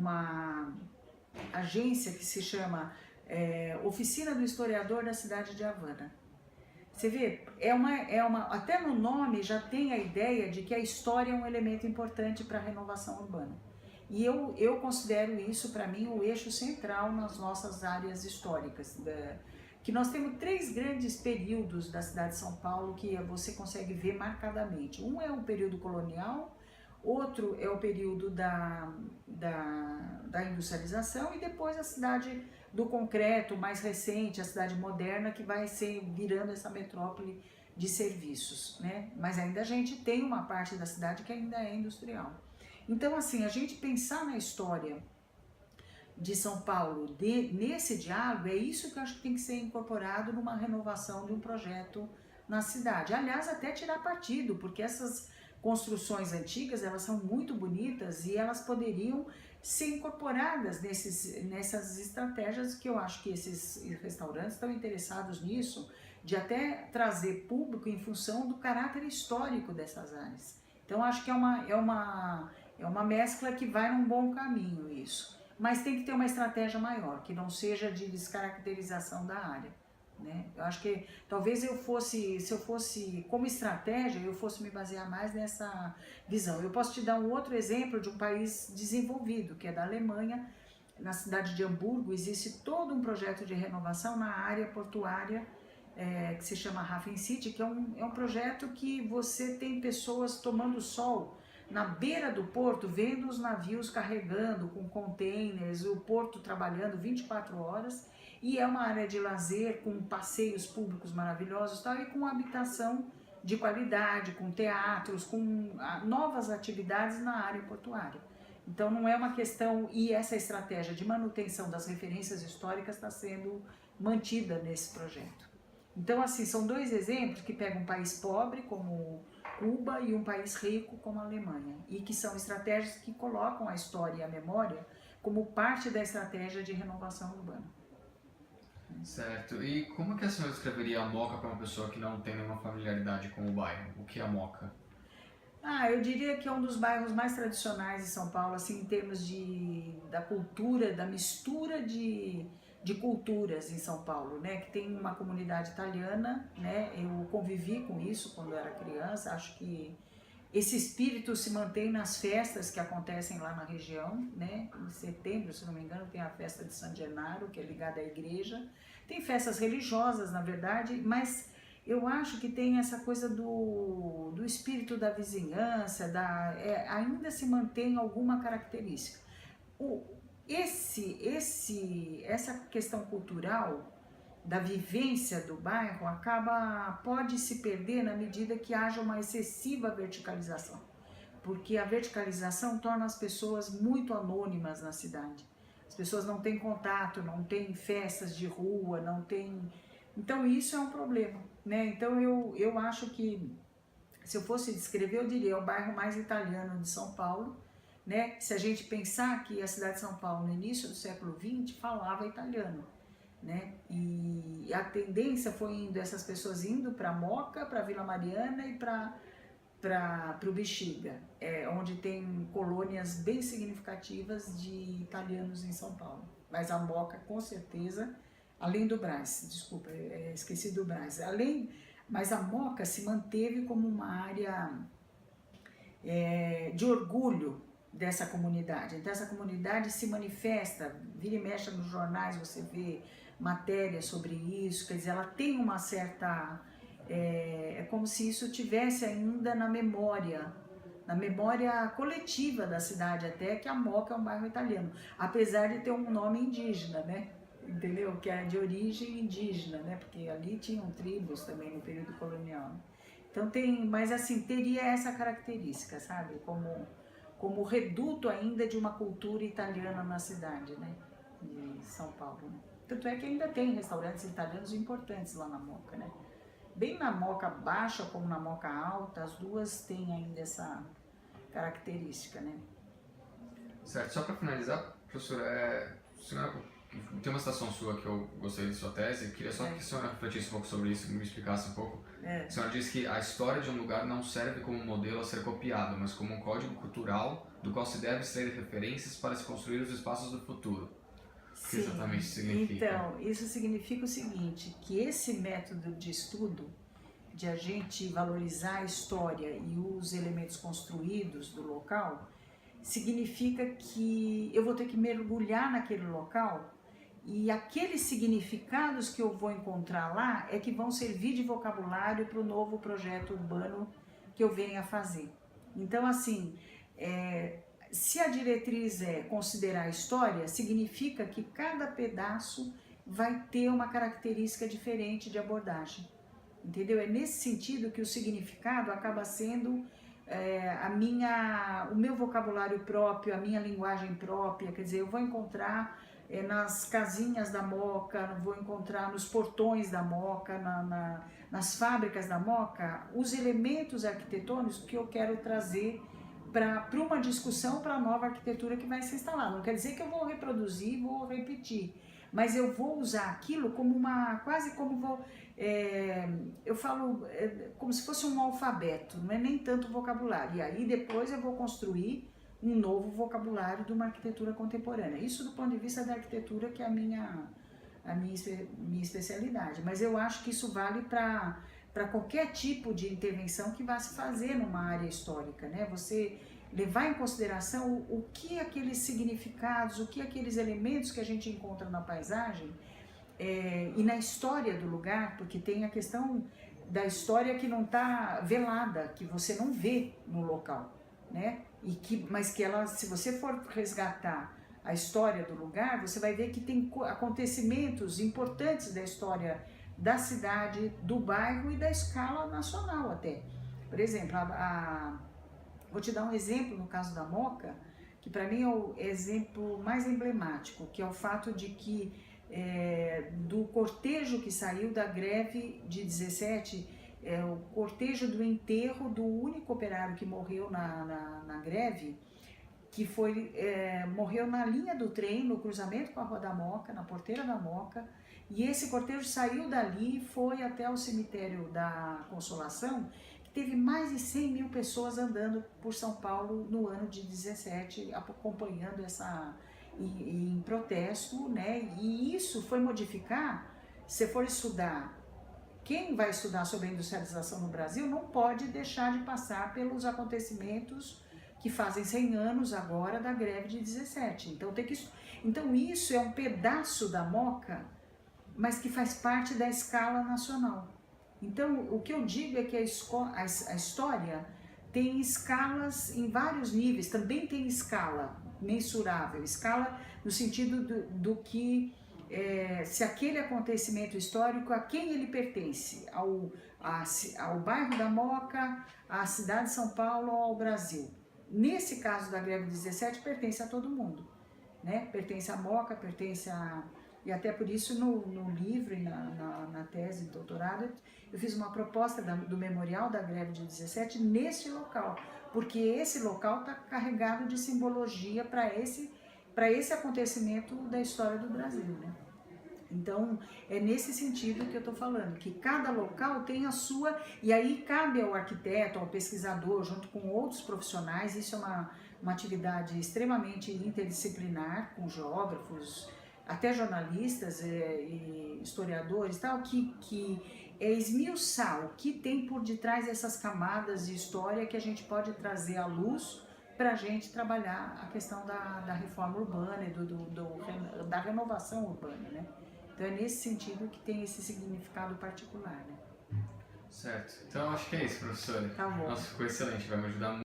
uma agência que se chama Oficina do Historiador da cidade de Havana. Você vê, até no nome já tem a ideia de que a história é um elemento importante para a renovação urbana. E eu considero isso, para mim, o eixo central nas nossas áreas históricas. Que nós temos 3 grandes períodos da cidade de São Paulo que você consegue ver marcadamente. Um é o período colonial, outro é o período da industrialização e depois a cidade do concreto mais recente, a cidade moderna, que vai virando essa metrópole de serviços, né? Mas ainda a gente tem uma parte da cidade que ainda é industrial. Então, assim, a gente pensar na história de São Paulo nesse diálogo, é isso que eu acho que tem que ser incorporado numa renovação de um projeto na cidade. Aliás, até tirar partido, porque essas construções antigas, elas são muito bonitas e elas poderiam ser incorporadas nessas estratégias, que eu acho que esses restaurantes estão interessados nisso, de até trazer público em função do caráter histórico dessas áreas. Então acho que é uma mescla que vai num bom caminho isso, mas tem que ter uma estratégia maior, que não seja de descaracterização da área. Né? Eu acho que talvez se eu fosse como estratégia, eu fosse me basear mais nessa visão. Eu posso te dar um outro exemplo de um país desenvolvido, que é da Alemanha. Na cidade de Hamburgo existe todo um projeto de renovação na área portuária, que se chama Hafen City, que é um projeto que você tem pessoas tomando sol na beira do porto, vendo os navios carregando com containers, o porto trabalhando 24 horas, e é uma área de lazer com passeios públicos maravilhosos tal, e com habitação de qualidade, com teatros, com novas atividades na área portuária. Então não é uma questão, e essa estratégia de manutenção das referências históricas está sendo mantida nesse projeto. Então assim, são 2 exemplos que pegam um país pobre como Cuba e um país rico como a Alemanha, e que são estratégias que colocam a história e a memória como parte da estratégia de renovação urbana. Certo. E como que a senhora descreveria a Moca para uma pessoa que não tem nenhuma familiaridade com o bairro? O que é a Moca? Eu diria que é um dos bairros mais tradicionais de São Paulo, assim, em termos da cultura, da mistura de culturas em São Paulo, né? Que tem uma comunidade italiana, né? Eu convivi com isso quando eu era criança, acho que esse espírito se mantém nas festas que acontecem lá na região, né? Em setembro, se não me engano, tem a festa de San Gennaro, que é ligada à igreja. Tem festas religiosas, na verdade, mas eu acho que tem essa coisa do espírito da vizinhança, ainda se mantém alguma característica. Essa questão cultural da vivência do bairro pode se perder na medida que haja uma excessiva verticalização, porque a verticalização torna as pessoas muito anônimas na cidade. As pessoas não têm contato, não têm festas de rua, não têm... Então isso é um problema, né? Então eu acho que, se eu fosse descrever, eu diria, é o bairro mais italiano de São Paulo, né? Se a gente pensar que a cidade de São Paulo, no início do século XX, falava italiano, né? E a tendência foi essas pessoas indo para Moca, para Vila Mariana e para o Bexiga, onde tem colônias bem significativas de italianos em São Paulo. Mas a Moca, com certeza, além do Brás, desculpa, esqueci do Brás, mas a Moca se manteve como uma área de orgulho dessa comunidade. Então essa comunidade se manifesta, vira e mexe nos jornais, você vê matérias sobre isso, quer dizer, ela tem uma certa... É como se isso tivesse ainda na memória coletiva da cidade, até que a Moca é um bairro italiano, apesar de ter um nome indígena, né? Entendeu? Que é de origem indígena, né? Porque ali tinham tribos também no período colonial. Então mas assim, teria essa característica, sabe? Como reduto ainda de uma cultura italiana na cidade, né? De São Paulo, né? Tanto é que ainda tem restaurantes italianos importantes lá na Moca, né? Bem na Moca baixa como na Moca alta, as duas têm ainda essa característica, né? Certo. Só para finalizar, professora, tem uma citação sua que eu gostei de sua tese, queria só que a senhora refletisse um pouco sobre isso, me explicasse um pouco. A senhora diz que a história de um lugar não serve como modelo a ser copiado, mas como um código cultural do qual se deve extrair referências para se construir os espaços do futuro. O que exatamente isso significa? Então, isso significa o seguinte, que esse método de estudo, de a gente valorizar a história e os elementos construídos do local, significa que eu vou ter que mergulhar naquele local e aqueles significados que eu vou encontrar lá é que vão servir de vocabulário para o novo projeto urbano que eu venha a fazer. Então, assim, se a diretriz é considerar a história, significa que cada pedaço vai ter uma característica diferente de abordagem, entendeu? É nesse sentido que o significado acaba sendo o meu vocabulário próprio, a minha linguagem própria, quer dizer, eu vou encontrar nas casinhas da Moca, vou encontrar nos portões da Moca, nas fábricas da Moca, os elementos arquitetônicos que eu quero trazer para uma discussão para a nova arquitetura que vai se instalar. Não quer dizer que eu vou reproduzir, vou repetir, mas eu vou usar aquilo como quase como eu falo como se fosse um alfabeto, não é nem tanto vocabulário. E aí depois eu vou construir um novo vocabulário de uma arquitetura contemporânea. Isso do ponto de vista da arquitetura, que é a minha especialidade. Mas eu acho que isso vale para qualquer tipo de intervenção que vá se fazer numa área histórica, né? Você levar em consideração o que aqueles significados, o que aqueles elementos que a gente encontra na paisagem e na história do lugar, porque tem a questão da história que não está velada, que você não vê no local, né? Mas que ela, se você for resgatar a história do lugar, você vai ver que tem acontecimentos importantes da história da cidade, do bairro e da escala nacional até. Por exemplo, vou te dar um exemplo no caso da Moca, que para mim é o exemplo mais emblemático, que é o fato de que do cortejo que saiu da greve de 17, o cortejo do enterro do único operário que morreu na greve, que morreu na linha do trem, no cruzamento com a Rua da Moca, na porteira da Moca, e esse cortejo saiu dali e foi até o cemitério da Consolação, que teve mais de 100 mil pessoas andando por São Paulo no ano de 17, acompanhando em protesto, né? E isso foi modificar, se for estudar, quem vai estudar sobre a industrialização no Brasil não pode deixar de passar pelos acontecimentos que fazem 100 anos agora da greve de 17. Então isso é um pedaço da Moca, mas que faz parte da escala nacional. Então o que eu digo é que a história tem escalas em vários níveis, também tem escala mensurável, escala no sentido do que se aquele acontecimento histórico, a quem ele pertence, ao bairro da Moca, à cidade de São Paulo ou ao Brasil. Nesse caso da greve de 17, pertence a todo mundo, né? Pertence à Moca, e até por isso no livro e na tese de doutorado, eu fiz uma proposta do memorial da greve de 17 neste local, porque esse local está carregado de simbologia para esse acontecimento da história do Brasil, né? Então, é nesse sentido que eu estou falando, que cada local tem a sua, e aí cabe ao arquiteto, ao pesquisador, junto com outros profissionais, isso é uma atividade extremamente interdisciplinar, com geógrafos, até jornalistas e historiadores, tal, que é esmiuçar o que tem por detrás dessas camadas de história que a gente pode trazer à luz para a gente trabalhar a questão da reforma urbana e da renovação urbana, né? Então é nesse sentido que tem esse significado particular, né? Certo. Então acho que é isso, professora. Tá bom. Nossa, ficou excelente, vai me ajudar muito.